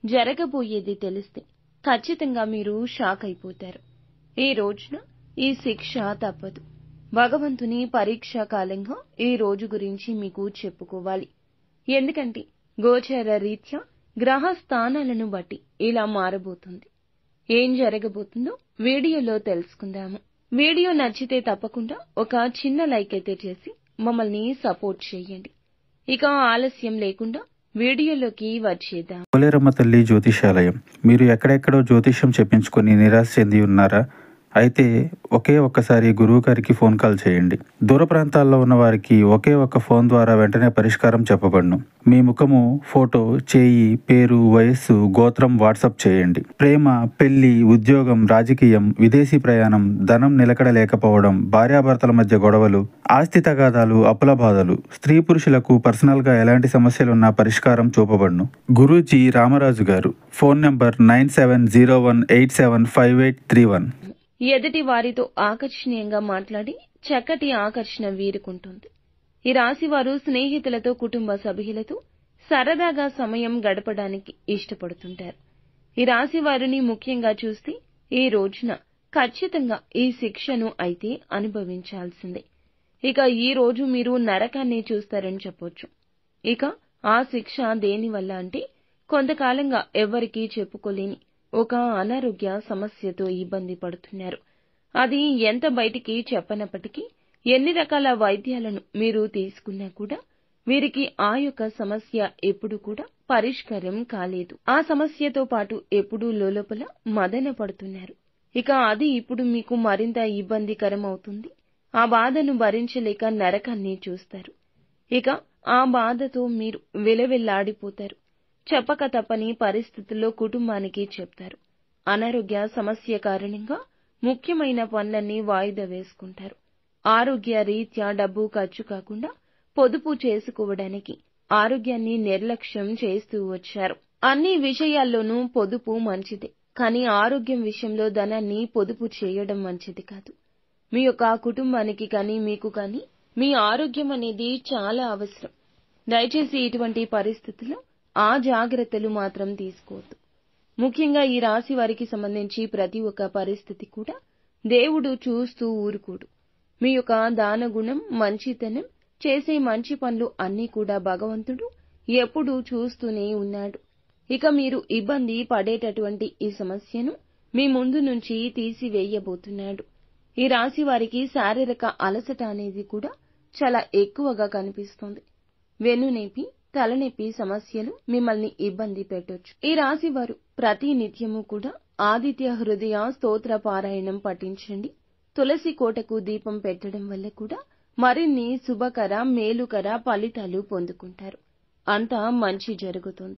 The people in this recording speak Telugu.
జరగబోయేది తెలిస్తే ఖచ్చితంగా మీరు షాక్ అయిపోతారు. ఈ రోజున ఈ శిక్ష తప్పదు. భగవంతుని పరీక్షా కాలంగా ఈ రోజు గురించి మీకు చెప్పుకోవాలి. ఎందుకంటే గోచర రీత్యా గ్రహ స్థానాలను బట్టి ఇలా మారబోతుంది. ఏం జరగబోతుందో వీడియోలో తెలుసుకుందాము. వీడియో నచ్చితే తప్పకుండా ఒక చిన్న లైక్ అయితే చేసి మమ్మల్ని సపోర్ట్ చేయండి. ఇక ఆలస్యం లేకుండా వీడియోలోకి వచ్చేద్దాం. పోలేరమ్మ తల్లి జ్యోతిషాలయం. మీరు ఎక్కడెక్కడో జ్యోతిష్యం చెప్పించుకొని నిరాశ చెంది ఉన్నారా? అయితే ఒక్కసారి గురువు గారికి ఫోన్ కాల్ చేయండి. దూర ప్రాంతాల్లో ఉన్న వారికి ఒకే ఒక్క ఫోన్ ద్వారా వెంటనే పరిష్కారం చెప్పబడును. మీ ముఖము, ఫోటో, చేయి, పేరు, వయస్సు, గోత్రం వాట్సాప్ చేయండి. ప్రేమ, పెళ్లి, ఉద్యోగం, రాజకీయం, విదేశీ ప్రయాణం, ధనం నిలకడ లేకపోవడం, భార్యాభర్తల మధ్య గొడవలు, ఆస్తి తగాదాలు, అప్పుల బాధలు, స్త్రీ పురుషులకు పర్సనల్ గా ఎలాంటి సమస్యలున్నా పరిష్కారం చూపబడును. గురూజీ రామరాజు గారు. Phone number 9701875831. ఎదుటి వారితో ఆకర్షణీయంగా మాట్లాడి చక్కటి ఆకర్షణ వీరుకుంటుంది. ఈ రాశివారు స్నేహితులతో, కుటుంబ సభ్యులతో సరదాగా సమయం గడపడానికి ఇష్టపడుతుంటారు. ఈ రాశి వారిని ముఖ్యంగా చూస్తే ఈ రోజున ఖచ్చితంగా ఈ శిక్షను అయితే అనుభవించాల్సిందే. ఇక ఈ రోజు మీరు నరకాన్ని చూస్తారని చెప్పొచ్చు. ఇక ఆ శిక్ష దేనివల్ల అంటే కొంతకాలంగా ఎవ్వరికీ చెప్పుకోలేని ఒక అనారోగ్య సమస్యతో ఇబ్బంది పడుతున్నారు. అది ఎంత బయటికి చెప్పనప్పటికీ ఎన్ని రకాల వైద్యాలను మీరు తీసుకున్నా కూడా వీరికి ఆ యొక్క సమస్య ఎప్పుడు కూడా పరిష్కారం కాలేదు. ఆ సమస్యతో పాటు ఎప్పుడూ లోలోపల మదన పడుతున్నారు. ఇక అది ఇప్పుడు మీకు మరింత ఇబ్బందికరం అవుతుంది. ఆ బాధను భరించలేక నరకాన్ని చూస్తారు. ఇక ఆ బాధతో మీరు విలవిల్లాడిపోతారు. చెప్పక తప్పని పరిస్థితుల్లో కుటుంబానికి చెప్తారు. అనారోగ్య సమస్య కారణంగా ముఖ్యమైన పనులన్నీ వాయిదా వేసుకుంటారు. ఆరోగ్య రీత్యా డబ్బు ఖర్చు కాకుండా పొదుపు చేసుకోవడానికి ఆరోగ్యాన్ని నిర్లక్ష్యం చేస్తూ వచ్చారు. అన్ని విషయాల్లోనూ పొదుపు మంచిదే, కానీ ఆరోగ్యం విషయంలో ధనాన్ని పొదుపు చేయడం మంచిది కాదు. మీ యొక్క కుటుంబానికి కానీ మీకు కానీ మీ ఆరోగ్యం అనేది చాలా అవసరం. దయచేసి ఇటువంటి పరిస్థితుల్లో ఆ జాగ్రత్తలు మాత్రం తీసుకోవద్దు. ముఖ్యంగా ఈ రాశి వారికి సంబంధించి ప్రతి ఒక్క పరిస్థితి కూడా దేవుడు చూస్తూ ఊరుకోడు. మీ యొక్క దానగుణం, మంచితనం, చేసే మంచి పనులు అన్నీ కూడా భగవంతుడు ఎప్పుడూ చూస్తూనే ఉన్నాడు. ఇక మీరు ఇబ్బంది పడేటటువంటి ఈ సమస్యను మీ ముందు నుంచి తీసివేయబోతున్నాడు. ఈ రాశి వారికి శారీరక అలసట అనేది కూడా చాలా ఎక్కువగా కనిపిస్తుంది. వెన్నునొప్పి, తలనొప్పి సమస్యలు మిమ్మల్ని ఇబ్బంది పెట్టొచ్చు. ఈ రాశి వారు ప్రతి నిత్యము కూడా ఆదిత్య హృదయ స్తోత్ర పారాయణం పఠించండి. తులసి కోటకు దీపం పెట్టడం వల్ల కూడా మరిన్ని శుభకర, మేలుకర ఫలితాలు పొందుకుంటారు. అంతా మంచి జరుగుతుంది.